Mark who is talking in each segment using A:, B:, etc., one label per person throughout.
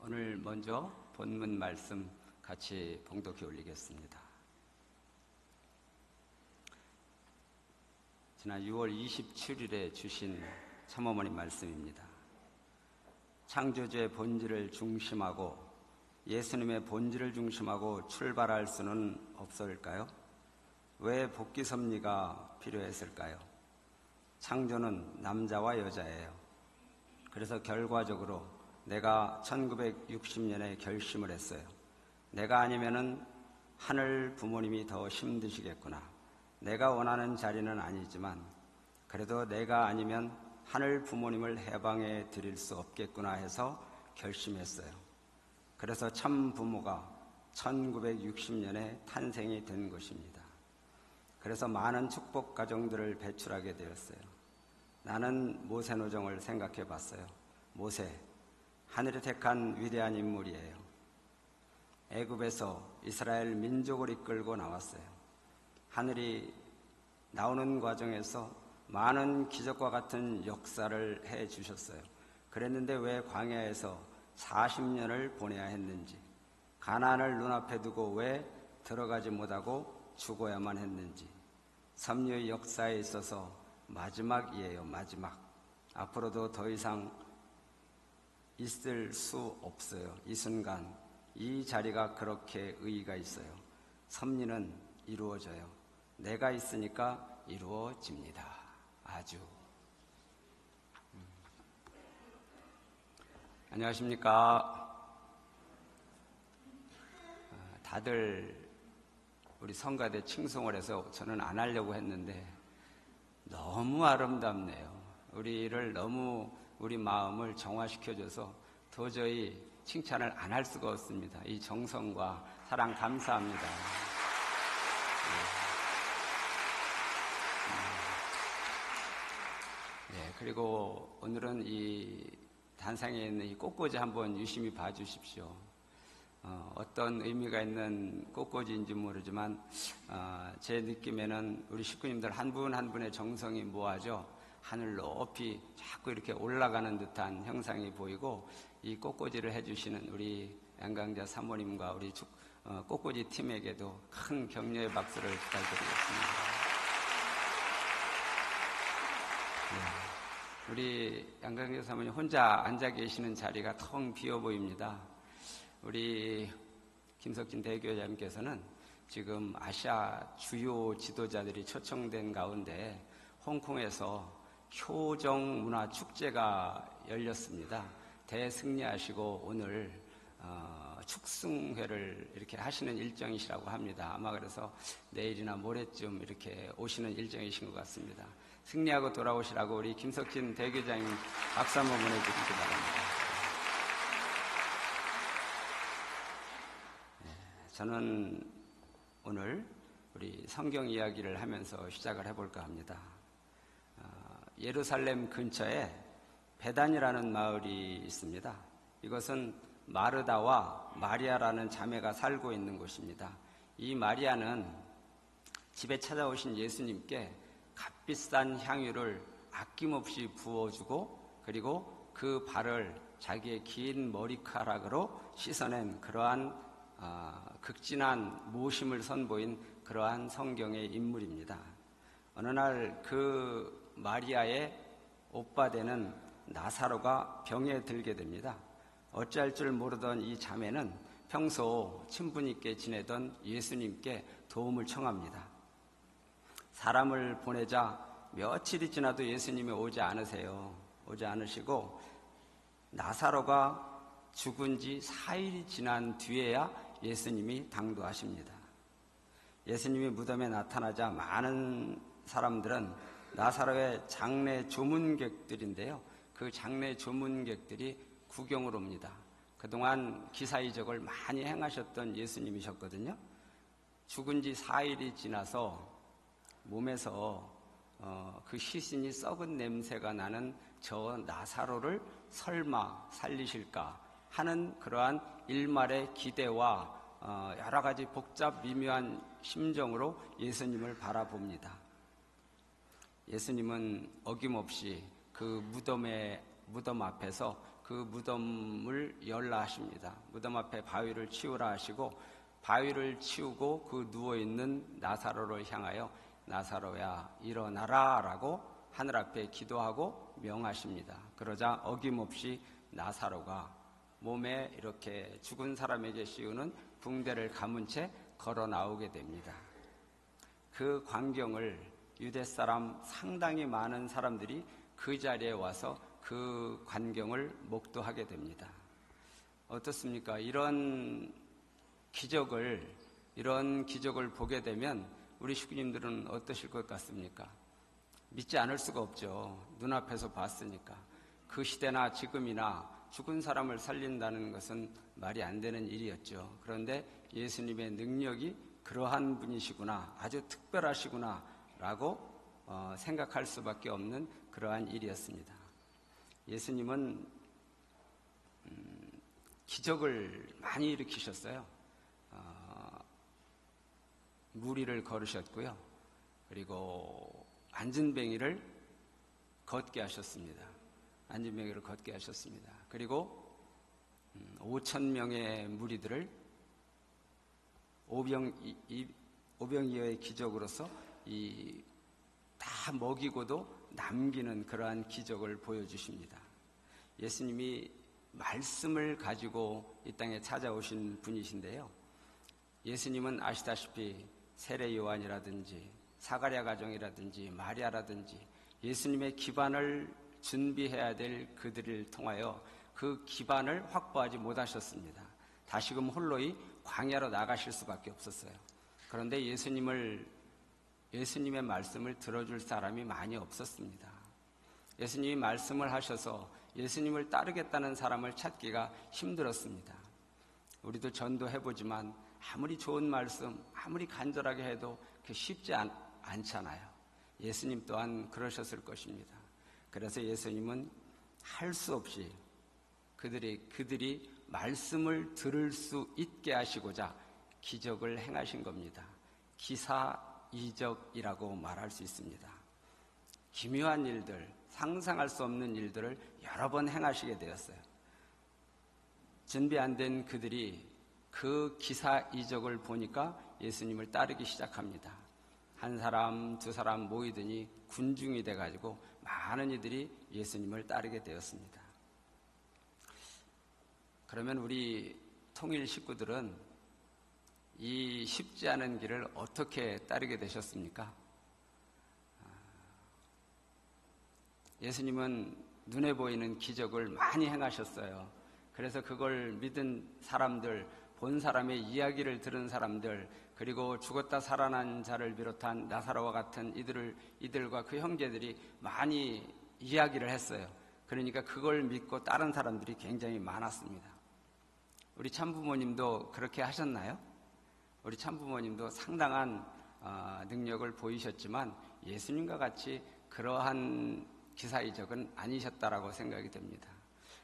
A: 오늘 먼저 본문 말씀 같이 봉독해 올리겠습니다. 지난 6월 27일에 주신 참어머니 말씀입니다. 창조주의 본질을 중심하고 예수님의 본질을 중심하고 출발할 수는 없을까요? 왜 복귀 섭리가 필요했을까요? 창조는 남자와 여자예요. 그래서 결과적으로 내가 1960년에 결심을 했어요. 내가 아니면은 하늘 부모님이 더 힘드시겠구나. 내가 원하는 자리는 아니지만 그래도 내가 아니면 하늘 부모님을 해방해 드릴 수 없겠구나 해서 결심했어요. 그래서 참 부모가 1960년에 탄생이 된 것입니다. 그래서 많은 축복 가정들을 배출하게 되었어요. 나는 모세 노정을 생각해 봤어요. 모세, 하늘이 택한 위대한 인물이에요. 애굽에서 이스라엘 민족을 이끌고 나왔어요. 하늘이 나오는 과정에서 많은 기적과 같은 역사를 해 주셨어요. 그랬는데 왜 광야에서 40년을 보내야 했는지, 가나안을 눈앞에 두고 왜 들어가지 못하고 죽어야만 했는지, 섭리의 역사에 있어서 마지막이에요. 마지막. 앞으로도 더 이상 있을 수 없어요. 이 순간 이 자리가 그렇게 의의가 있어요. 섭리는 이루어져요. 내가 있으니까 이루어집니다. 아주. 안녕하십니까. 다들 우리 성가대 칭송을 해서 저는 안 하려고 했는데 너무 아름답네요. 우리를 너무 우리 마음을 정화시켜줘서 도저히 칭찬을 안 할 수가 없습니다. 이 정성과 사랑 감사합니다. 그리고 오늘은 이 단상에 있는 이 꽃꽂이 한번 유심히 봐주십시오. 어떤 의미가 있는 꽃꽂이인지 모르지만 제 느낌에는 우리 식구님들 한 분 한 분의 정성이 뭐하죠? 하늘 높이 자꾸 이렇게 올라가는 듯한 형상이 보이고, 이 꽃꽂이를 해주시는 우리 양강자 사모님과 우리 꽃꽂이 팀에게도 큰 격려의 박수를 부탁드리겠습니다. 우리 양강자 사모님 혼자 앉아 계시는 자리가 텅 비어 보입니다. 우리 김석진 대교장님께서는 지금 아시아 주요 지도자들이 초청된 가운데 홍콩에서 효정 문화 축제가 열렸습니다. 대승리하시고 오늘 축승회를 이렇게 하시는 일정이시라고 합니다. 아마 그래서 내일이나 모레쯤 이렇게 오시는 일정이신 것 같습니다. 승리하고 돌아오시라고 우리 김석진 대교장님 박수 한번 보내주시기 바랍니다. 저는 오늘 우리 성경 이야기를 하면서 시작을 해볼까 합니다. 예루살렘 근처에 베단이라는 마을이 있습니다. 이것은 마르다와 마리아라는 자매가 살고 있는 곳입니다. 이 마리아는 집에 찾아오신 예수님께 값비싼 향유를 아낌없이 부어주고, 그리고 그 발을 자기의 긴 머리카락으로 씻어낸 그러한 극진한 모심을 선보인 그러한 성경의 인물입니다. 어느 날 그 마리아의 오빠 되는 나사로가 병에 들게 됩니다. 어찌할 줄 모르던 이 자매는 평소 친분 있게 지내던 예수님께 도움을 청합니다. 사람을 보내자 며칠이 지나도 예수님이 오지 않으시고 나사로가 죽은 지 4일이 지난 뒤에야 예수님이 당도하십니다. 예수님이 무덤에 나타나자 많은 사람들은 나사로의 장례 조문객들인데요, 그 장례 조문객들이 구경을 옵니다. 그동안 기사이적을 많이 행하셨던 예수님이셨거든요. 죽은 지 4일이 지나서 몸에서 그 시신이 썩은 냄새가 나는 저 나사로를 설마 살리실까 하는 그러한 일말의 기대와 여러 가지 복잡 미묘한 심정으로 예수님을 바라봅니다. 예수님은 어김없이 그 무덤 앞에서 그 무덤을 열라 하십니다. 무덤 앞에 바위를 치우라 하시고 바위를 치우고 그 누워있는 나사로를 향하여 나사로야 일어나라 라고 하늘 앞에 기도하고 명하십니다. 그러자 어김없이 나사로가 몸에 이렇게 죽은 사람에게 씌우는 붕대를 감은 채 걸어 나오게 됩니다. 그 광경을 유대 사람 상당히 많은 사람들이 그 자리에 와서 그 광경을 목도하게 됩니다. 어떻습니까? 이런 기적을 보게 되면 우리 식구님들은 어떠실 것 같습니까? 믿지 않을 수가 없죠. 눈앞에서 봤으니까. 그 시대나 지금이나 죽은 사람을 살린다는 것은 말이 안 되는 일이었죠. 그런데 예수님의 능력이 그러한 분이시구나, 아주 특별하시구나 라고 생각할 수밖에 없는 그러한 일이었습니다. 예수님은 기적을 많이 일으키셨어요. 무리를 걸으셨고요. 그리고 안진뱅이를 걷게 하셨습니다. 안진뱅이를 걷게 하셨습니다. 그리고 5,000명의 무리들을 오병이어의 기적으로서 다 먹이고도 남기는 그러한 기적을 보여주십니다. 예수님이 말씀을 가지고 이 땅에 찾아오신 분이신데요. 예수님은 아시다시피 세례 요한이라든지 사가랴 가정이라든지 마리아라든지 예수님의 기반을 준비해야 될 그들을 통하여 그 기반을 확보하지 못하셨습니다. 다시금 홀로이 광야로 나가실 수밖에 없었어요. 그런데 예수님의 말씀을 들어줄 사람이 많이 없었습니다. 예수님이 말씀을 하셔서 예수님을 따르겠다는 사람을 찾기가 힘들었습니다. 우리도 전도해보지만 아무리 좋은 말씀, 아무리 간절하게 해도 쉽지 않잖아요. 예수님 또한 그러셨을 것입니다. 그래서 예수님은 할 수 없이 그들이 말씀을 들을 수 있게 하시고자 기적을 행하신 겁니다. 기사이적이라고 말할 수 있습니다. 기묘한 일들, 상상할 수 없는 일들을 여러 번 행하시게 되었어요. 준비 안 된 그들이 그 기사이적을 보니까 예수님을 따르기 시작합니다. 한 사람, 두 사람 모이더니 군중이 돼가지고 많은 이들이 예수님을 따르게 되었습니다. 그러면 우리 통일 식구들은 이 쉽지 않은 길을 어떻게 따르게 되셨습니까? 예수님은 눈에 보이는 기적을 많이 행하셨어요. 그래서 그걸 믿은 사람들, 본 사람의 이야기를 들은 사람들, 그리고 죽었다 살아난 자를 비롯한 나사로와 같은 이들과 그 형제들이 많이 이야기를 했어요. 그러니까 그걸 믿고 따른 사람들이 굉장히 많았습니다. 우리 참부모님도 그렇게 하셨나요? 우리 참부모님도 상당한 능력을 보이셨지만 예수님과 같이 그러한 기사이적은 아니셨다라고 생각이 됩니다.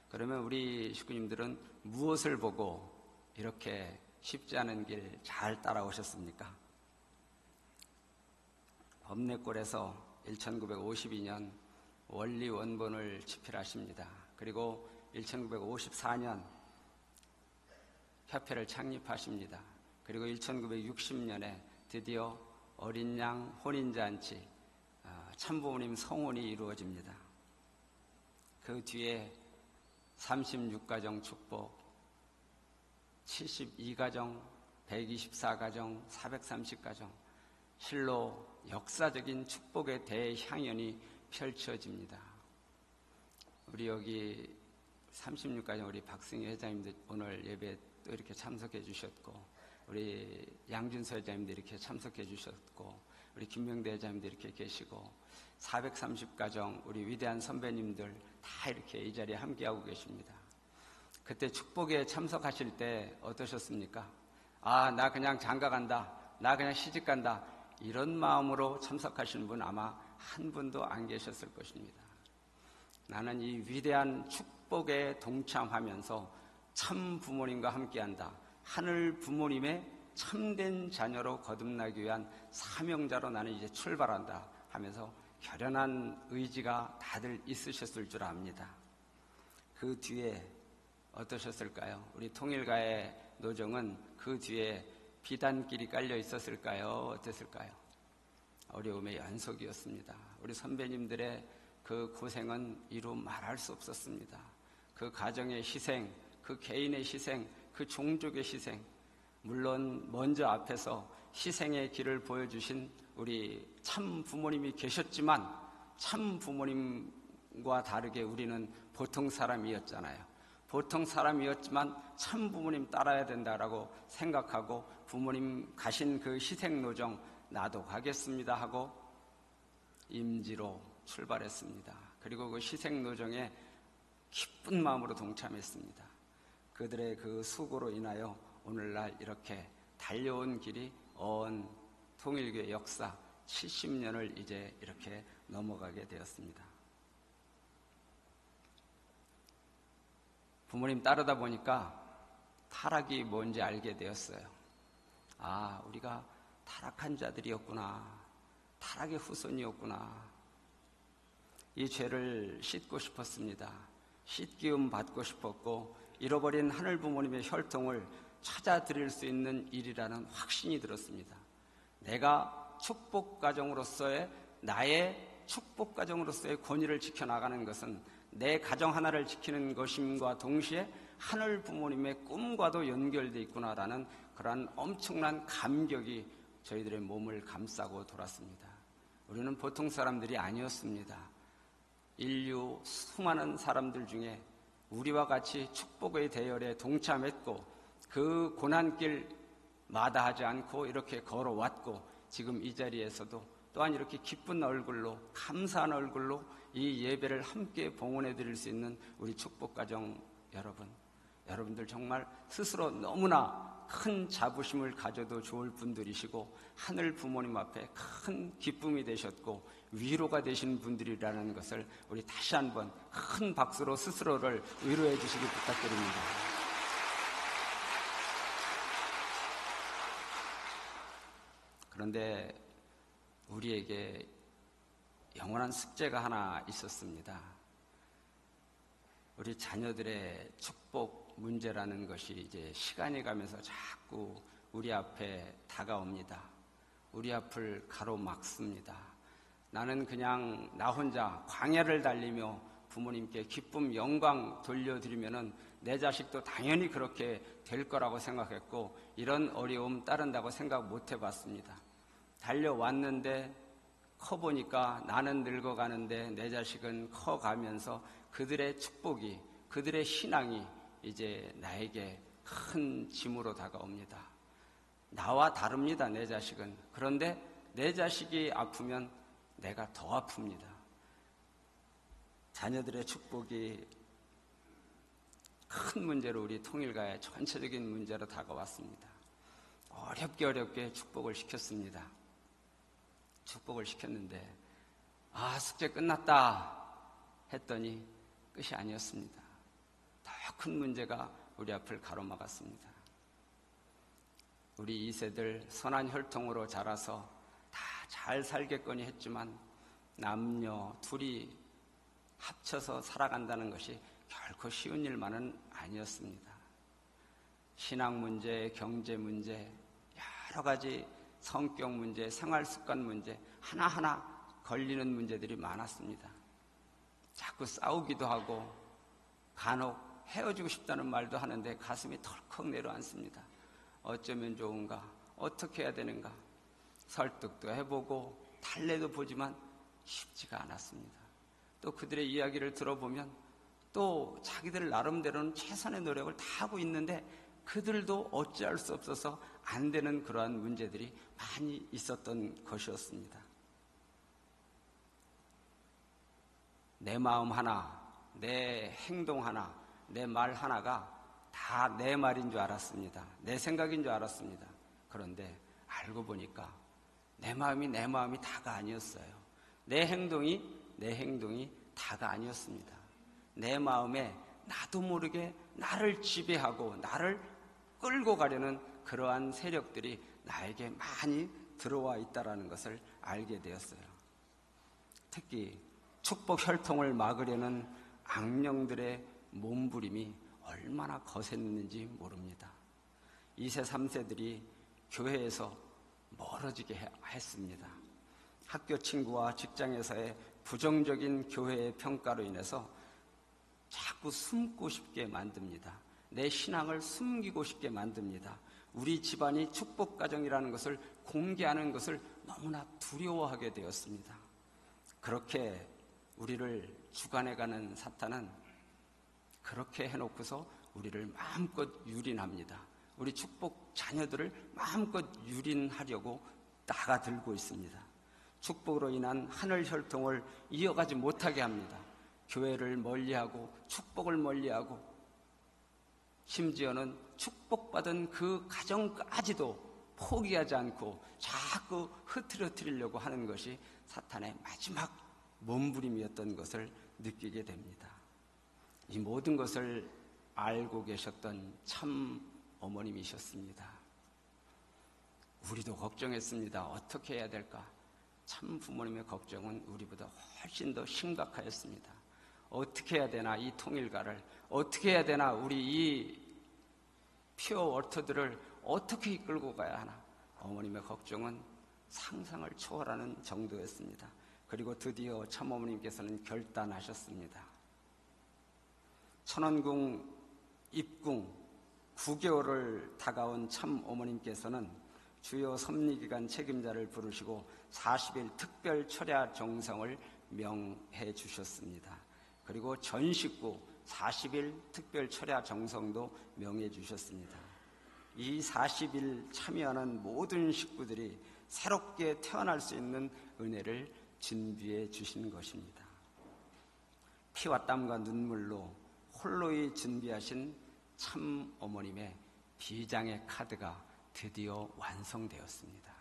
A: 그러면 우리 식구님들은 무엇을 보고 이렇게 쉽지 않은 길 잘 따라오셨습니까? 범내골에서 1952년 원리 원본을 집필하십니다. 그리고 1954년 협회를 창립하십니다. 그리고 1960년에 드디어 어린 양 혼인잔치, 참부모님 성혼이 이루어집니다. 그 뒤에 36가정 축복, 72가정, 124가정, 430가정, 실로 역사적인 축복의 대향연이 펼쳐집니다. 우리 여기 36가정 우리 박승희 회장님도 오늘 예배에 또 이렇게 참석해 주셨고, 우리 양준서 회장님도 이렇게 참석해 주셨고, 우리 김명대 회장님도 이렇게 계시고, 430가정 우리 위대한 선배님들 다 이렇게 이 자리에 함께하고 계십니다. 그때 축복에 참석하실 때 어떠셨습니까? 나 그냥 장가 간다, 나 그냥 시집 간다, 이런 마음으로 참석하시는 분 아마 한 분도 안 계셨을 것입니다. 나는 이 위대한 축복에 동참하면서 참 부모님과 함께한다, 하늘 부모님의 참된 자녀로 거듭나기 위한 사명자로 나는 이제 출발한다 하면서 결연한 의지가 다들 있으셨을 줄 압니다. 그 뒤에 어떠셨을까요? 우리 통일가의 노정은 그 뒤에 비단길이 깔려 있었을까요? 어땠을까요? 어려움의 연속이었습니다. 우리 선배님들의 그 고생은 이루 말할 수 없었습니다. 그 가정의 희생, 그 개인의 희생, 그 종족의 희생, 물론 먼저 앞에서 희생의 길을 보여주신 우리 참 부모님이 계셨지만 참 부모님과 다르게 우리는 보통 사람이었잖아요. 보통 사람이었지만 참 부모님 따라야 된다라고 생각하고 부모님 가신 그 희생노정 나도 가겠습니다 하고 임지로 출발했습니다. 그리고 그 희생노정에 기쁜 마음으로 동참했습니다. 그들의 그 수고로 인하여 오늘날 이렇게 달려온 길이 언 통일교의 역사 70년을 이제 이렇게 넘어가게 되었습니다. 부모님 따르다 보니까 타락이 뭔지 알게 되었어요. 아, 우리가 타락한 자들이었구나. 타락의 후손이었구나. 이 죄를 씻고 싶었습니다. 씻기움 받고 싶었고 잃어버린 하늘 부모님의 혈통을 찾아드릴 수 있는 일이라는 확신이 들었습니다. 내가 축복가정으로서의 나의 축복가정으로서의 권위를 지켜나가는 것은 내 가정 하나를 지키는 것임과 동시에 하늘 부모님의 꿈과도 연결되어 있구나라는 그러한 엄청난 감격이 저희들의 몸을 감싸고 돌았습니다. 우리는 보통 사람들이 아니었습니다. 인류 수많은 사람들 중에 우리와 같이 축복의 대열에 동참했고 그 고난길 마다하지 않고 이렇게 걸어왔고 지금 이 자리에서도 또한 이렇게 기쁜 얼굴로 감사한 얼굴로 이 예배를 함께 봉헌해 드릴 수 있는 우리 축복가정 여러분들 정말 스스로 너무나 큰 자부심을 가져도 좋을 분들이시고 하늘 부모님 앞에 큰 기쁨이 되셨고 위로가 되신 분들이라는 것을 우리 다시 한번 큰 박수로 스스로를 위로해 주시기 부탁드립니다. 그런데 우리에게 영원한 숙제가 하나 있었습니다. 우리 자녀들의 축복 문제라는 것이 이제 시간이 가면서 자꾸 우리 앞에 다가옵니다. 우리 앞을 가로막습니다. 나는 그냥 나 혼자 광야를 달리며 부모님께 기쁨, 영광 돌려드리면은 내 자식도 당연히 그렇게 될 거라고 생각했고 이런 어려움 따른다고 생각 못 해봤습니다. 달려왔는데 커보니까 나는 늙어가는데 내 자식은 커가면서 그들의 축복이, 그들의 신앙이 이제 나에게 큰 짐으로 다가옵니다. 나와 다릅니다, 내 자식은. 그런데 내 자식이 아프면 내가 더 아픕니다. 자녀들의 축복이 큰 문제로 우리 통일가의 전체적인 문제로 다가왔습니다. 어렵게 축복을 시켰습니다. 축복을 시켰는데 숙제 끝났다 했더니 끝이 아니었습니다. 더 큰 문제가 우리 앞을 가로막았습니다. 우리 2세들 선한 혈통으로 자라서 다 잘 살겠거니 했지만 남녀 둘이 합쳐서 살아간다는 것이 결코 쉬운 일만은 아니었습니다. 신앙 문제, 경제 문제, 여러 가지 성격 문제, 생활 습관 문제 하나하나 걸리는 문제들이 많았습니다. 자꾸 싸우기도 하고 간혹 헤어지고 싶다는 말도 하는데 가슴이 덜컥 내려앉습니다. 어쩌면 좋은가? 어떻게 해야 되는가? 설득도 해보고 달래도 보지만 쉽지가 않았습니다. 또 그들의 이야기를 들어보면 또 자기들 나름대로는 최선의 노력을 다 하고 있는데 그들도 어찌할 수 없어서 안 되는 그러한 문제들이 많이 있었던 것이었습니다. 내 마음 하나, 내 행동 하나, 내 말 하나가 다 내 말인 줄 알았습니다. 내 생각인 줄 알았습니다. 그런데 알고 보니까 내 마음이 다가 아니었어요. 내 행동이 다가 아니었습니다. 내 마음에 나도 모르게 나를 지배하고 나를 끌고 가려는 그러한 세력들이 나에게 많이 들어와 있다는 것을 알게 되었어요. 특히 축복 혈통을 막으려는 악령들의 몸부림이 얼마나 거셌는지 모릅니다. 2세, 3세들이 교회에서 멀어지게 했습니다. 학교 친구와 직장에서의 부정적인 교회의 평가로 인해서 자꾸 숨고 싶게 만듭니다. 내 신앙을 숨기고 싶게 만듭니다. 우리 집안이 축복가정이라는 것을 공개하는 것을 너무나 두려워하게 되었습니다. 그렇게 우리를 주관해가는 사탄은 그렇게 해놓고서 우리를 마음껏 유린합니다. 우리 축복 자녀들을 마음껏 유린하려고 나가들고 있습니다. 축복으로 인한 하늘 혈통을 이어가지 못하게 합니다. 교회를 멀리하고 축복을 멀리하고 심지어는 축복받은 그 가정까지도 포기하지 않고 자꾸 흐트러뜨리려고 하는 것이 사탄의 마지막 몸부림이었던 것을 느끼게 됩니다. 이 모든 것을 알고 계셨던 참 어머님이셨습니다. 우리도 걱정했습니다. 어떻게 해야 될까? 참 부모님의 걱정은 우리보다 훨씬 더 심각하였습니다. 어떻게 해야 되나 이 통일가를, 어떻게 해야 되나 우리 이 퓨어 워터들을 어떻게 이끌고 가야 하나. 어머님의 걱정은 상상을 초월하는 정도였습니다. 그리고 드디어 참어머님께서는 결단하셨습니다. 천원궁 입궁 9개월을 다가온 참어머님께서는 주요 섭리기간 책임자를 부르시고 40일 특별 철야 정성을 명해 주셨습니다. 그리고 전 식구 40일 특별 철야 정성도 명해 주셨습니다. 이 40일 참여하는 모든 식구들이 새롭게 태어날 수 있는 은혜를 준비해 주신 것입니다. 피와 땀과 눈물로 홀로이 준비하신 참 어머님의 비장의 카드가 드디어 완성되었습니다.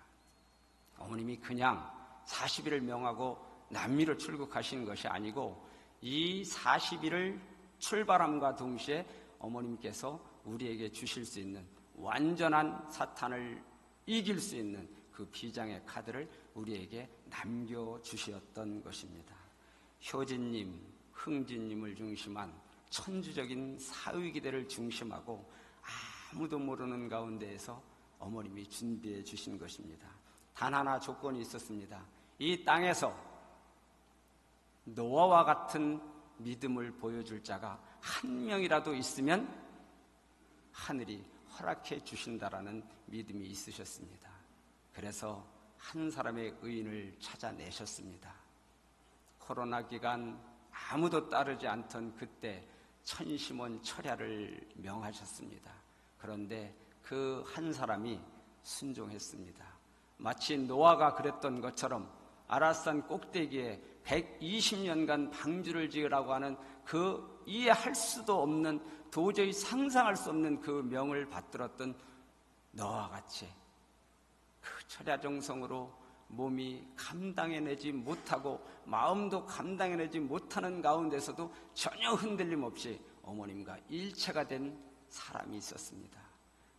A: 어머님이 그냥 40일을 명하고 남미로 출국하신 것이 아니고 이 40일을 출발함과 동시에 어머님께서 우리에게 주실 수 있는 완전한 사탄을 이길 수 있는 그 비장의 카드를 우리에게 남겨주셨던 것입니다. 효진님, 흥진님을 중심한 천주적인 사위기대를 중심하고 아무도 모르는 가운데에서 어머님이 준비해 주신 것입니다. 단 하나 조건이 있었습니다. 이 땅에서 노아와 같은 믿음을 보여줄 자가 한 명이라도 있으면 하늘이 허락해 주신다라는 믿음이 있으셨습니다. 그래서 한 사람의 의인을 찾아내셨습니다. 코로나 기간 아무도 따르지 않던 그때 천심원 철야를 명하셨습니다. 그런데 그 한 사람이 순종했습니다. 마치 노아가 그랬던 것처럼 아라산 꼭대기에 120년간 방주를 지으라고 하는 그 이해할 수도 없는, 도저히 상상할 수 없는 그 명을 받들었던 노아와 같이 그 철야정성으로 몸이 감당해내지 못하고 마음도 감당해내지 못하는 가운데서도 전혀 흔들림 없이 어머님과 일체가 된 사람이 있었습니다.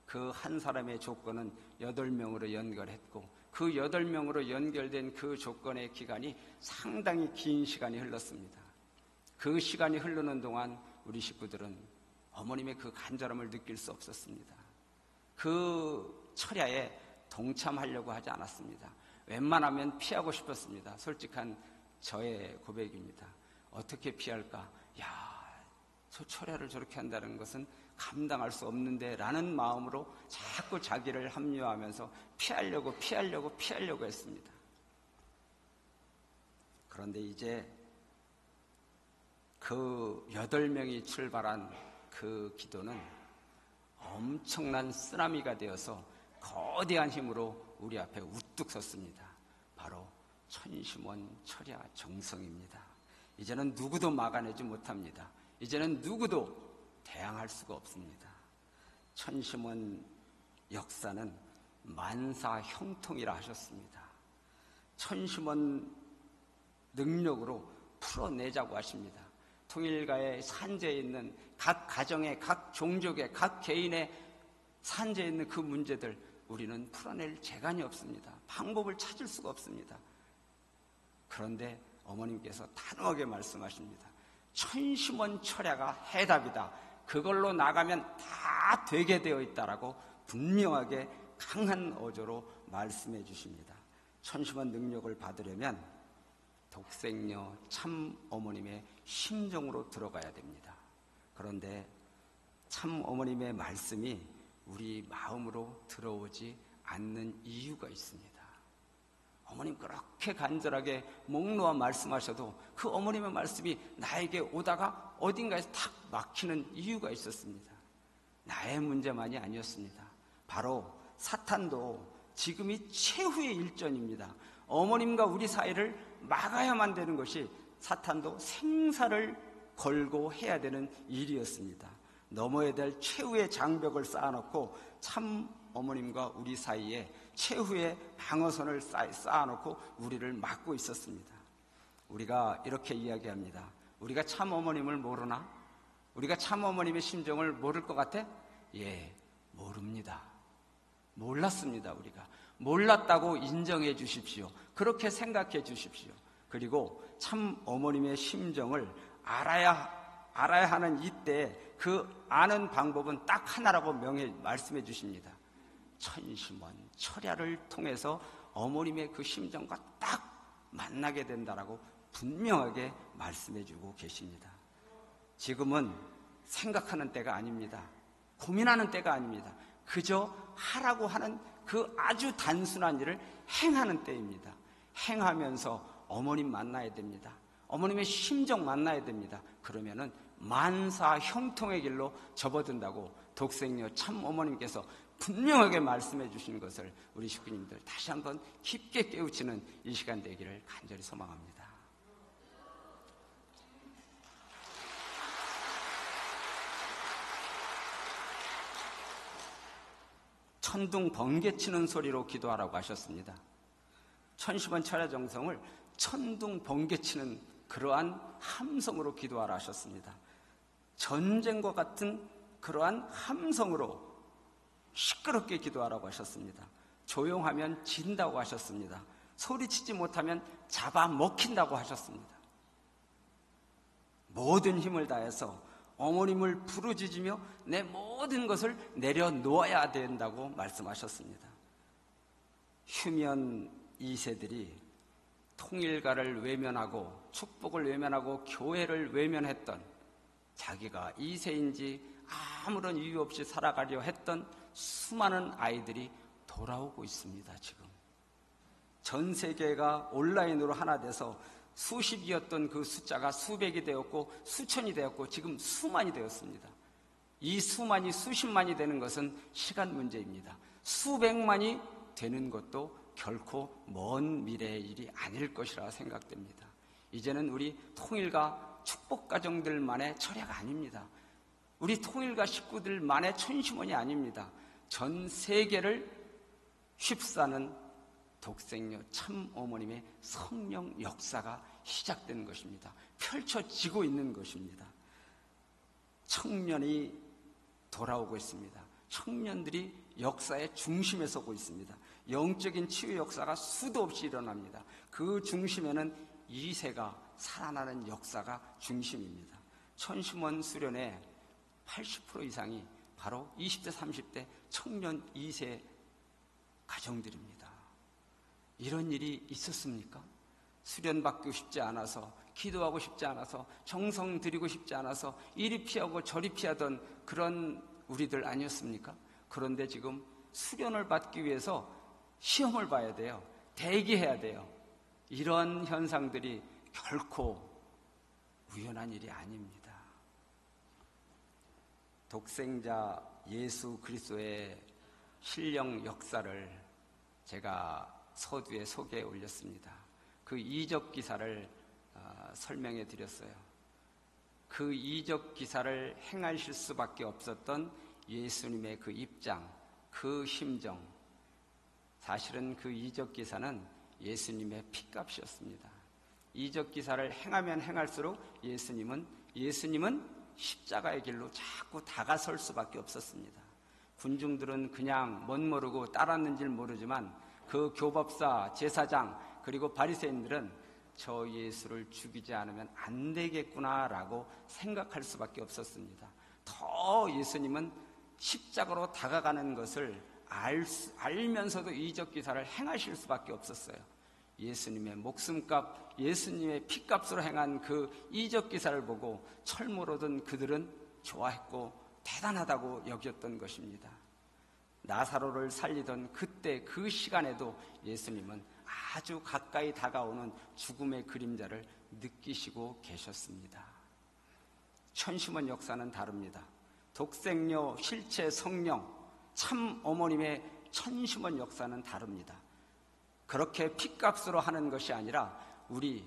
A: 그 한 사람의 조건은 8명으로 연결했고 그 8명으로 연결된 그 조건의 기간이 상당히 긴 시간이 흘렀습니다. 그 시간이 흐르는 동안 우리 식구들은 어머님의 그 간절함을 느낄 수 없었습니다. 그 철야에 동참하려고 하지 않았습니다. 웬만하면 피하고 싶었습니다. 솔직한 저의 고백입니다. 어떻게 피할까? 저 철야를 저렇게 한다는 것은 감당할 수 없는데 라는 마음으로 자꾸 자기를 합리화하면서 피하려고 했습니다. 그런데 이제 그 8명이 출발한 그 기도는 엄청난 쓰나미가 되어서 거대한 힘으로 우리 앞에 우뚝 섰습니다. 바로 천심원 철야 정성입니다. 이제는 누구도 막아내지 못합니다. 이제는 누구도 대항할 수가 없습니다. 천심원 역사는 만사 형통이라 하셨습니다. 천심원 능력으로 풀어내자고 하십니다. 통일가의 산재에 있는 각 가정의, 각 종족의, 각 개인의 산재에 있는 그 문제들 우리는 풀어낼 재간이 없습니다. 방법을 찾을 수가 없습니다. 그런데 어머님께서 단호하게 말씀하십니다. 천시몬철야가 해답이다. 그걸로 나가면 다 되게 되어 있다라고 분명하게 강한 어조로 말씀해 주십니다. 천시몬 능력을 받으려면 독생녀 참 어머님의 심정으로 들어가야 됩니다. 그런데 참 어머님의 말씀이 우리 마음으로 들어오지 않는 이유가 있습니다. 어머님 그렇게 간절하게 목 놓아 말씀하셔도 그 어머님의 말씀이 나에게 오다가 어딘가에서 탁 막히는 이유가 있었습니다. 나의 문제만이 아니었습니다. 바로 사탄도 지금이 최후의 일전입니다. 어머님과 우리 사이를 막아야만 되는 것이 사탄도 생사를 걸고 해야 되는 일이었습니다. 넘어야 될 최후의 장벽을 쌓아놓고 참 어머님과 우리 사이에 최후의 방어선을 쌓아놓고 우리를 막고 있었습니다. 우리가 이렇게 이야기합니다. 우리가 참 어머님을 모르나? 우리가 참 어머님의 심정을 모를 것 같아? 예, 모릅니다. 몰랐습니다. 우리가 몰랐다고 인정해 주십시오. 그렇게 생각해 주십시오. 그리고 참 어머님의 심정을 알아야 하는 이때 그 아는 방법은 딱 하나라고 말씀해 주십니다. 천시몬 철야를 통해서 어머님의 그 심정과 딱 만나게 된다라고 분명하게 말씀해 주고 계십니다. 지금은 생각하는 때가 아닙니다. 고민하는 때가 아닙니다. 그저 하라고 하는 그 아주 단순한 일을 행하는 때입니다. 행하면서 어머님 만나야 됩니다. 어머님의 심정 만나야 됩니다. 그러면은 만사 형통의 길로 접어든다고 독생녀 참 어머님께서 분명하게 말씀해 주시는 것을 우리 식구님들 다시 한번 깊게 깨우치는 이 시간 되기를 간절히 소망합니다. 천둥 번개치는 소리로 기도하라고 하셨습니다. 천시몬 철야 정성을 천둥 번개치는 그러한 함성으로 기도하라 하셨습니다. 전쟁과 같은 그러한 함성으로 시끄럽게 기도하라고 하셨습니다. 조용하면 진다고 하셨습니다. 소리치지 못하면 잡아먹힌다고 하셨습니다. 모든 힘을 다해서 어머님을 부르짖으며 내 모든 것을 내려놓아야 된다고 말씀하셨습니다. 휴면 2세들이 통일가를 외면하고 축복을 외면하고 교회를 외면했던, 자기가 2세인지 아무런 이유 없이 살아가려 했던 수많은 아이들이 돌아오고 있습니다. 지금 전 세계가 온라인으로 하나 돼서 수십이었던 그 숫자가 수백이 되었고 수천이 되었고 지금 수만이 되었습니다. 이 수만이 수십만이 되는 것은 시간 문제입니다. 수백만이 되는 것도 결코 먼 미래의 일이 아닐 것이라 생각됩니다. 이제는 우리 통일가 축복가정들만의 철야가 아닙니다. 우리 통일가 식구들만의 천시몬이 아닙니다. 전 세계를 휩싸는 독생녀 참 어머님의 성령 역사가 시작되는 것입니다. 펼쳐지고 있는 것입니다. 청년이 돌아오고 있습니다. 청년들이 역사의 중심에 서고 있습니다. 영적인 치유 역사가 수도 없이 일어납니다. 그 중심에는 2세가 살아나는 역사가 중심입니다. 천시몬 수련의 80% 이상이 바로 20대, 30대 청년 2세 가정들입니다. 이런 일이 있었습니까? 수련받고 싶지 않아서, 기도하고 싶지 않아서, 정성 들이고 싶지 않아서 이리 피하고 저리 피하던 그런 우리들 아니었습니까? 그런데 지금 수련을 받기 위해서 시험을 봐야 돼요. 대기해야 돼요. 이런 현상들이 결코 우연한 일이 아닙니다. 독생자 예수 그리스도의 신령 역사를 제가 서두에 소개해 올렸습니다. 그 이적 기사를 설명해 드렸어요. 그 이적 기사를 행하실 수밖에 없었던 예수님의 그 입장, 그 심정, 사실은 그 이적 기사는 예수님의 핏값이었습니다. 이적 기사를 행하면 행할수록 예수님은 십자가의 길로 자꾸 다가설 수밖에 없었습니다. 군중들은 그냥 멋모르고 따랐는지는 모르지만 그 교법사, 제사장, 그리고 바리새인들은 저 예수를 죽이지 않으면 안 되겠구나라고 생각할 수밖에 없었습니다. 더 예수님은 십자가로 다가가는 것을 알면서도 이적 기사를 행하실 수밖에 없었어요. 예수님의 목숨값, 예수님의 피값으로 행한 그 이적 기사를 보고 철모로든 그들은 좋아했고 대단하다고 여겼던 것입니다. 나사로를 살리던 그때 그 시간에도 예수님은 아주 가까이 다가오는 죽음의 그림자를 느끼시고 계셨습니다. 천심원 역사는 다릅니다. 독생녀, 실체, 성령, 참 어머님의 천심원 역사는 다릅니다. 그렇게 피값으로 하는 것이 아니라 우리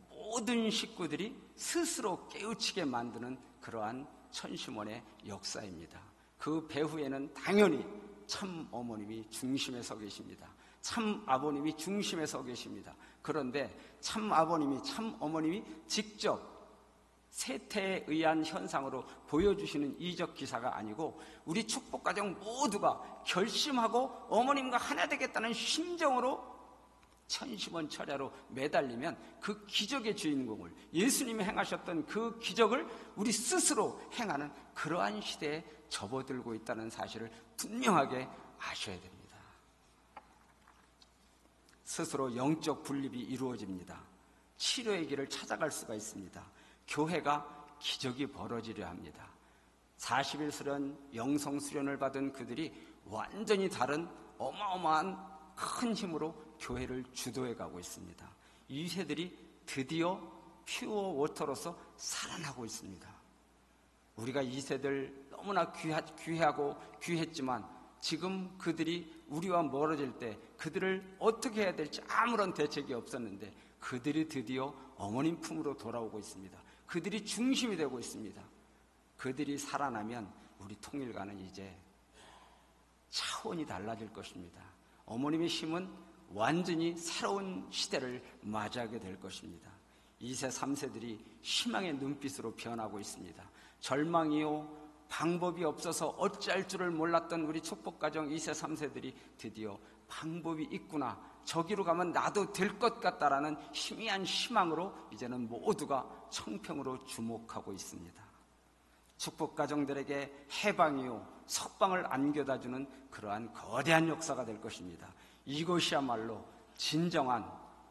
A: 모든 식구들이 스스로 깨우치게 만드는 그러한 천심원의 역사입니다. 그 배후에는 당연히 참 어머님이 중심에 서 계십니다. 참 아버님이 중심에 서 계십니다. 그런데 참 아버님이, 참 어머님이 직접 세태에 의한 현상으로 보여주시는 이적 기사가 아니고 우리 축복가정 모두가 결심하고 어머님과 하나 되겠다는 심정으로 천심원 철야로 매달리면 그 기적의 주인공을, 예수님이 행하셨던 그 기적을 우리 스스로 행하는 그러한 시대에 접어들고 있다는 사실을 분명하게 아셔야 됩니다. 스스로 영적 분립이 이루어집니다. 치료의 길을 찾아갈 수가 있습니다. 교회가 기적이 벌어지려 합니다. 40일 수련, 영성 수련을 받은 그들이 완전히 다른 어마어마한 큰 힘으로 교회를 주도해 가고 있습니다. 이 세들이 드디어 퓨어 워터로서 살아나고 있습니다. 우리가 이 세들 너무나 귀하고 귀했지만 지금 그들이 우리와 멀어질 때 그들을 어떻게 해야 될지 아무런 대책이 없었는데 그들이 드디어 어머님 품으로 돌아오고 있습니다. 그들이 중심이 되고 있습니다. 그들이 살아나면 우리 통일가는 이제 차원이 달라질 것입니다. 어머님의 힘은 완전히 새로운 시대를 맞이하게 될 것입니다. 2세, 3세들이 희망의 눈빛으로 변하고 있습니다. 절망이요, 방법이 없어서 어찌할 줄을 몰랐던 우리 축복가정 2세, 3세들이 드디어 방법이 있구나, 저기로 가면 나도 될 것 같다라는 희미한 희망으로 이제는 모두가 청평으로 주목하고 있습니다. 축복가정들에게 해방이요, 석방을 안겨다주는 그러한 거대한 역사가 될 것입니다. 이것이야말로 진정한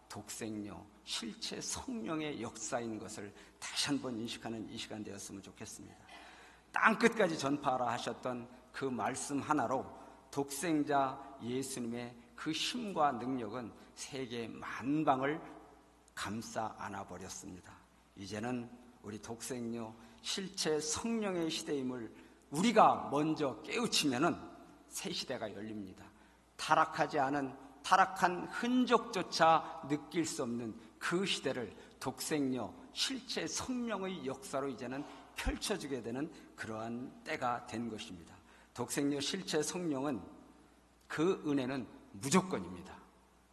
A: 독생녀, 실체 성령의 역사인 것을 다시 한번 인식하는 이 시간 되었으면 좋겠습니다. 땅끝까지 전파하라 하셨던 그 말씀 하나로 독생자 예수님의 그 힘과 능력은 세계 만방을 감싸 안아버렸습니다. 이제는 우리 독생녀, 실체 성령의 시대임을 우리가 먼저 깨우치면은 새 시대가 열립니다. 타락한 흔적조차 느낄 수 없는 그 시대를 독생녀, 실체 성령의 역사로 이제는 펼쳐주게 되는 그러한 때가 된 것입니다. 독생녀, 실체 성령은 그 은혜는 무조건입니다.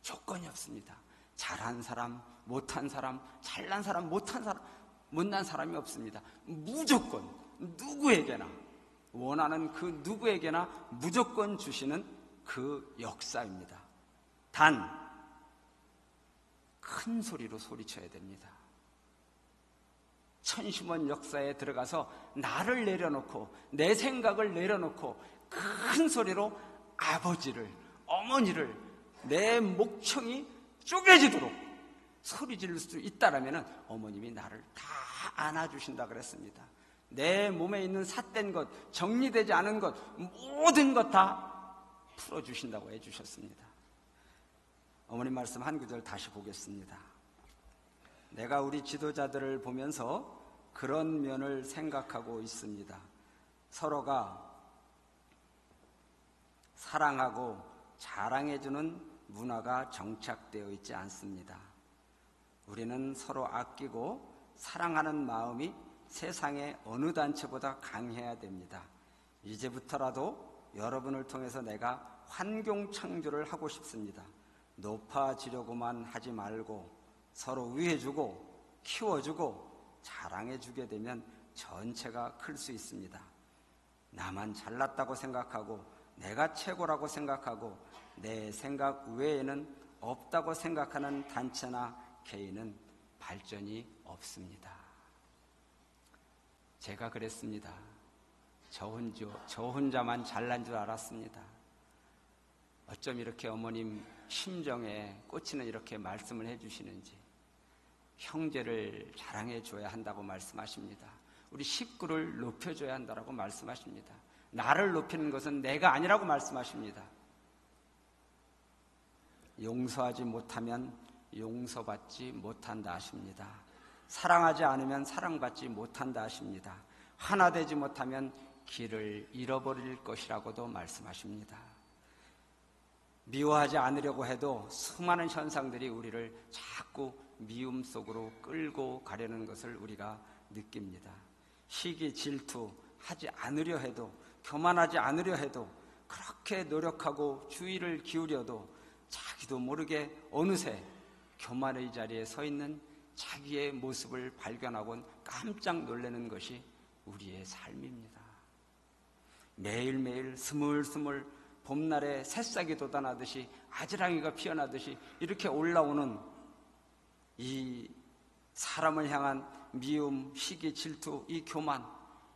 A: 조건이 없습니다. 잘한 사람, 못한 사람, 잘난 사람, 못난 사람이 없습니다. 무조건 누구에게나, 원하는 그 누구에게나 무조건 주시는 그 역사입니다. 단 큰 소리로 소리쳐야 됩니다. 천심원 역사에 들어가서 나를 내려놓고 내 생각을 내려놓고 큰 소리로 아버지를, 어머니를 내 목청이 쪼개지도록 소리 지를 수 있다라면 어머님이 나를 다 안아주신다 그랬습니다. 내 몸에 있는 삿된 것, 정리되지 않은 것, 모든 것 다 풀어주신다고 해주셨습니다. 어머님 말씀 한 구절 다시 보겠습니다. 내가 우리 지도자들을 보면서 그런 면을 생각하고 있습니다. 서로가 사랑하고 자랑해주는 문화가 정착되어 있지 않습니다. 우리는 서로 아끼고 사랑하는 마음이 세상의 어느 단체보다 강해야 됩니다. 이제부터라도 여러분을 통해서 내가 환경 창조를 하고 싶습니다. 높아지려고만 하지 말고 서로 위해주고 키워주고 자랑해주게 되면 전체가 클 수 있습니다. 나만 잘났다고 생각하고 내가 최고라고 생각하고 내 생각 외에는 없다고 생각하는 단체나 개인은 발전이 없습니다. 제가 그랬습니다. 저 혼자만 잘난 줄 알았습니다. 어쩜 이렇게 어머님 심정에 꽂히는 이렇게 말씀을 해주시는지. 형제를 자랑해 줘야 한다고 말씀하십니다. 우리 식구를 높여줘야 한다고 말씀하십니다. 나를 높이는 것은 내가 아니라고 말씀하십니다. 용서하지 못하면 용서받지 못한다 하십니다. 사랑하지 않으면 사랑받지 못한다 하십니다. 하나 되지 못하면 길을 잃어버릴 것이라고도 말씀하십니다. 미워하지 않으려고 해도 수많은 현상들이 우리를 자꾸 미움 속으로 끌고 가려는 것을 우리가 느낍니다. 시기, 질투 하지 않으려 해도, 교만하지 않으려 해도, 그렇게 노력하고 주의를 기울여도 자기도 모르게 어느새 교만의 자리에 서 있는 자기의 모습을 발견하곤 깜짝 놀라는 것이 우리의 삶입니다. 매일매일 스물스물 봄날에 새싹이 돋아나듯이, 아지랑이가 피어나듯이 이렇게 올라오는 이 사람을 향한 미움, 시기, 질투, 이 교만,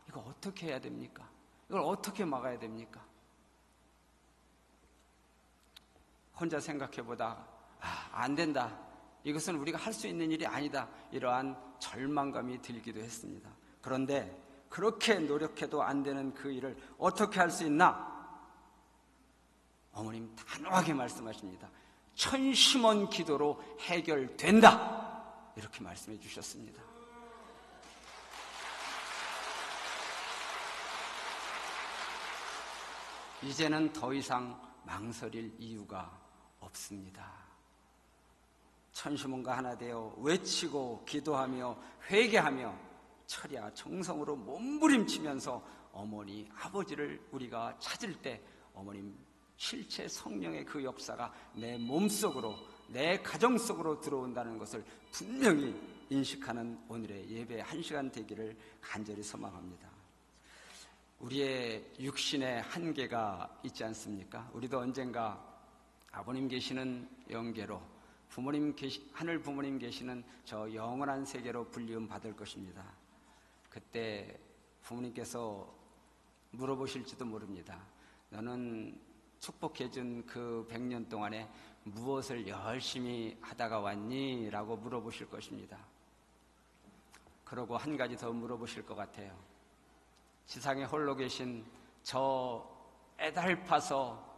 A: 이거 어떻게 해야 됩니까? 이걸 어떻게 막아야 됩니까? 혼자 생각해보다 안 된다, 이것은 우리가 할 수 있는 일이 아니다, 이러한 절망감이 들기도 했습니다. 그런데 그렇게 노력해도 안 되는 그 일을 어떻게 할 수 있나? 어머님 단호하게 말씀하십니다. 천심원 기도로 해결된다, 이렇게 말씀해 주셨습니다. 이제는 더 이상 망설일 이유가 없습니다. 천심원과 하나 되어 외치고 기도하며 회개하며 철야 정성으로 몸부림치면서 어머니, 아버지를 우리가 찾을 때 어머님 실체 성령의 그 역사가 내 몸속으로, 내 가정 속으로 들어온다는 것을 분명히 인식하는 오늘의 예배 1시간 되기를 간절히 소망합니다. 우리의 육신의 한계가 있지 않습니까? 우리도 언젠가 아버님 계시는 영계로, 하늘 부모님 계시는 저 영원한 세계로 불리움 받을 것입니다. 그때 부모님께서 물어보실지도 모릅니다. 너는 축복해준 그 100년 동안에 무엇을 열심히 하다가 왔니? 라고 물어보실 것입니다. 그러고 한 가지 더 물어보실 것 같아요. 지상에 홀로 계신 저 애달파서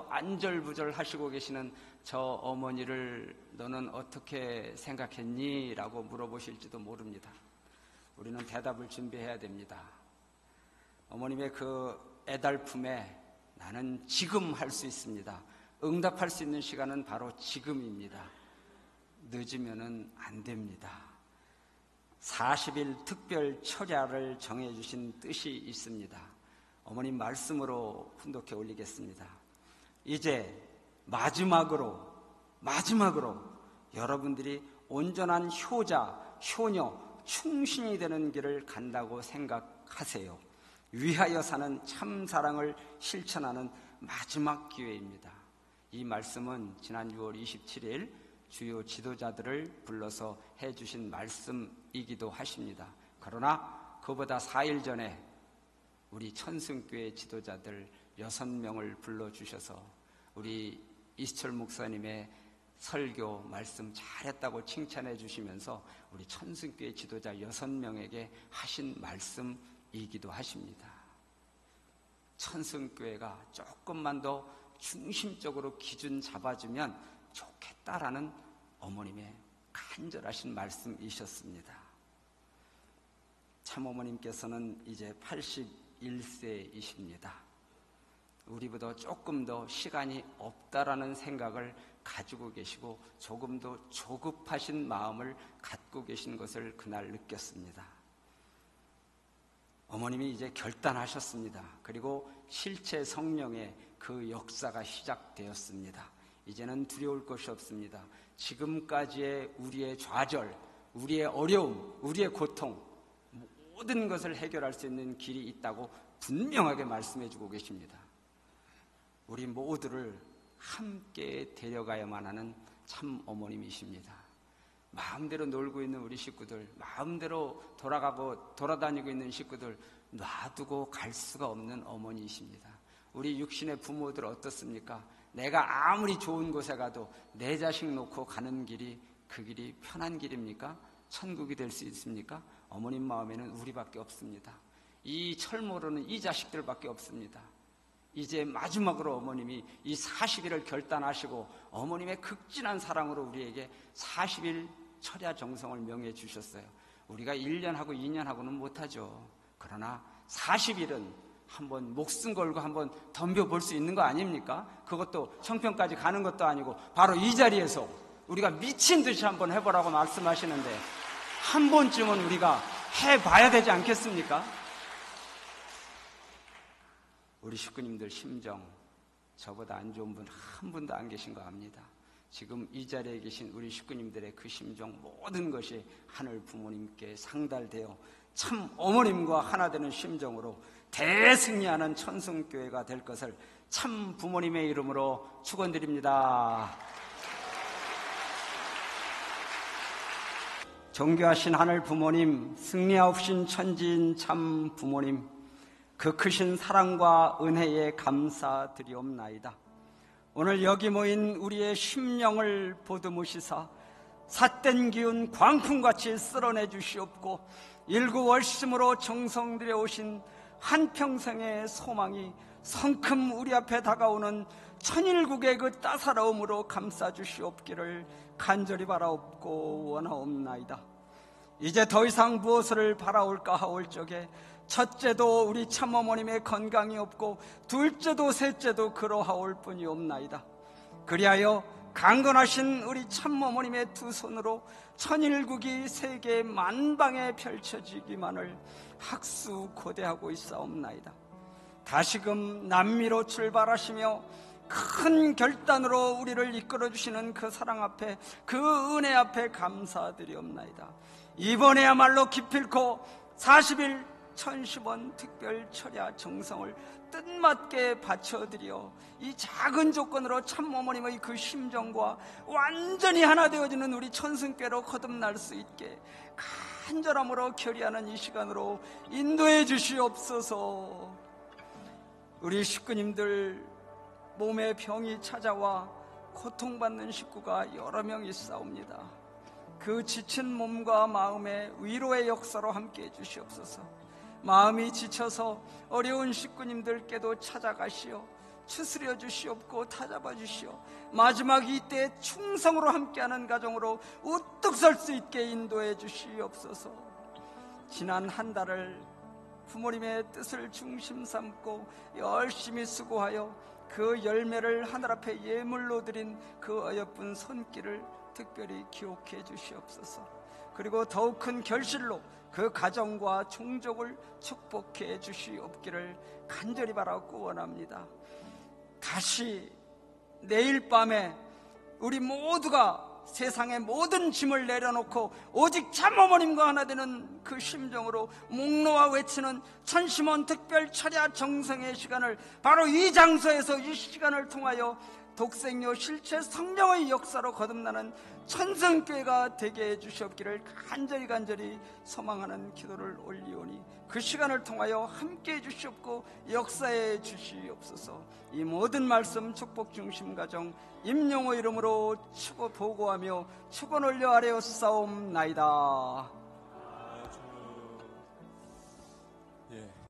A: 안절부절 하시고 계시는 저 어머니를 너는 어떻게 생각했니? 라고 물어보실지도 모릅니다. 우리는 대답을 준비해야 됩니다. 어머님의 그 애달픔에 나는 지금 할 수 있습니다. 응답할 수 있는 시간은 바로 지금입니다. 늦으면은 안 됩니다. 40일 특별 철야를 정해주신 뜻이 있습니다. 어머님 말씀으로 훈독해 올리겠습니다. 이제 마지막으로 여러분들이 온전한 효자, 효녀, 충신이 되는 길을 간다고 생각하세요. 위하여 사는 참 사랑을 실천하는 마지막 기회입니다. 이 말씀은 지난 6월 27일 주요 지도자들을 불러서 해주신 말씀이기도 하십니다. 그러나 그보다 4일 전에 우리 천승교회 지도자들 6명을 불러주셔서 우리 이수철 목사님의 설교 말씀 잘했다고 칭찬해 주시면서 우리 천승교회 지도자 6명에게 하신 말씀이기도 하십니다. 천승교회가 조금만 더 중심적으로 기준 잡아주면 좋겠다라는 어머님의 간절하신 말씀이셨습니다. 참어머님께서는 이제 81세이십니다. 우리보다 조금 더 시간이 없다라는 생각을 가지고 계시고 조금 더 조급하신 마음을 갖고 계신 것을 그날 느꼈습니다. 어머님이 이제 결단하셨습니다. 그리고 실체 성령의 그 역사가 시작되었습니다. 이제는 두려울 것이 없습니다. 지금까지의 우리의 좌절, 우리의 어려움, 우리의 고통, 모든 것을 해결할 수 있는 길이 있다고 분명하게 말씀해주고 계십니다. 우리 모두를 함께 데려가야만 하는 참 어머님이십니다. 마음대로 놀고 있는 우리 식구들, 마음대로 돌아다니고 있는 식구들 놔두고 갈 수가 없는 어머니이십니다. 우리 육신의 부모들 어떻습니까? 내가 아무리 좋은 곳에 가도 내 자식 놓고 가는 길이 그 길이 편한 길입니까? 천국이 될 수 있습니까? 어머님 마음에는 우리밖에 없습니다. 이 철모로는 이 자식들밖에 없습니다. 이제 마지막으로 어머님이 이 40일을 결단하시고 어머님의 극진한 사랑으로 우리에게 40일 철야 정성을 명해 주셨어요. 우리가 1년하고 2년하고는 못하죠. 그러나 40일은 한번 목숨 걸고 한번 덤벼볼 수 있는 거 아닙니까? 그것도 청평까지 가는 것도 아니고 바로 이 자리에서 우리가 미친 듯이 한번 해보라고 말씀하시는데 한 번쯤은 우리가 해봐야 되지 않겠습니까? 우리 식구님들 심정, 저보다 안 좋은 분 한 분도 안 계신 거 압니다. 지금 이 자리에 계신 우리 식구님들의 그 심정 모든 것이 하늘 부모님께 상달되어 참 어머님과 하나 되는 심정으로 대승리하는 천승교회가 될 것을 참 부모님의 이름으로 축원드립니다. 존귀하신 하늘 부모님, 승리하옵신 천지인 참 부모님, 그 크신 사랑과 은혜에 감사드리옵나이다. 오늘 여기 모인 우리의 심령을 보듬으시사 삿된 기운 광풍같이 쓸어내 주시옵고 일구월심으로 정성들여 오신 한평생의 소망이 성큼 우리 앞에 다가오는 천일국의 그 따사로움으로 감싸주시옵기를 간절히 바라옵고 원하옵나이다. 이제 더 이상 무엇을 바라올까 하올 적에 첫째도 우리 참어머님의 건강이 없고 둘째도 셋째도 그러하올 뿐이 없나이다. 그리하여 강건하신 우리 참어머님의 두 손으로 천일국이 세계 만방에 펼쳐지기만을 학수고대하고 있사옵나이다. 다시금 남미로 출발하시며 큰 결단으로 우리를 이끌어주시는 그 사랑 앞에, 그 은혜 앞에 감사드리옵나이다. 이번에야말로 기필코 40일 1010원 특별 철야 정성을 뜻맞게 바쳐드려 이 작은 조건으로 참어머님의 그 심정과 완전히 하나 되어지는 우리 천승교회로 거듭날 수 있게 간절함으로 결의하는 이 시간으로 인도해 주시옵소서. 우리 식구님들 몸에 병이 찾아와 고통받는 식구가 여러 명 있사옵니다. 그 지친 몸과 마음에 위로의 역사로 함께해 주시옵소서. 마음이 지쳐서 어려운 식구님들께도 찾아가시어 추스려 주시옵고 다잡아 주시어 마지막 이때 충성으로 함께하는 가정으로 우뚝 설 수 있게 인도해 주시옵소서. 지난 한 달을 부모님의 뜻을 중심 삼고 열심히 수고하여 그 열매를 하늘 앞에 예물로 드린 그 어여쁜 손길을 특별히 기억해 주시옵소서. 그리고 더욱 큰 결실로 그 가정과 종족을 축복해 주시옵기를 간절히 바라고 원합니다. 다시 내일 밤에 우리 모두가 세상의 모든 짐을 내려놓고 오직 참어머님과 하나 되는 그 심정으로 목 놓아 외치는 천심원 특별 철야 정성의 시간을 바로 이 장소에서 이 시간을 통하여 독생요 실체 성령의 역사로 거듭나는 천성교회가 되게 해주시옵기를 간절히 소망하는 기도를 올리오니 그 시간을 통하여 함께 해주시옵고 역사해 주시옵소서. 이 모든 말씀 축복 중심 가정 임영호 이름으로 보고하며 축원 올려 아뢰었사옵나이다.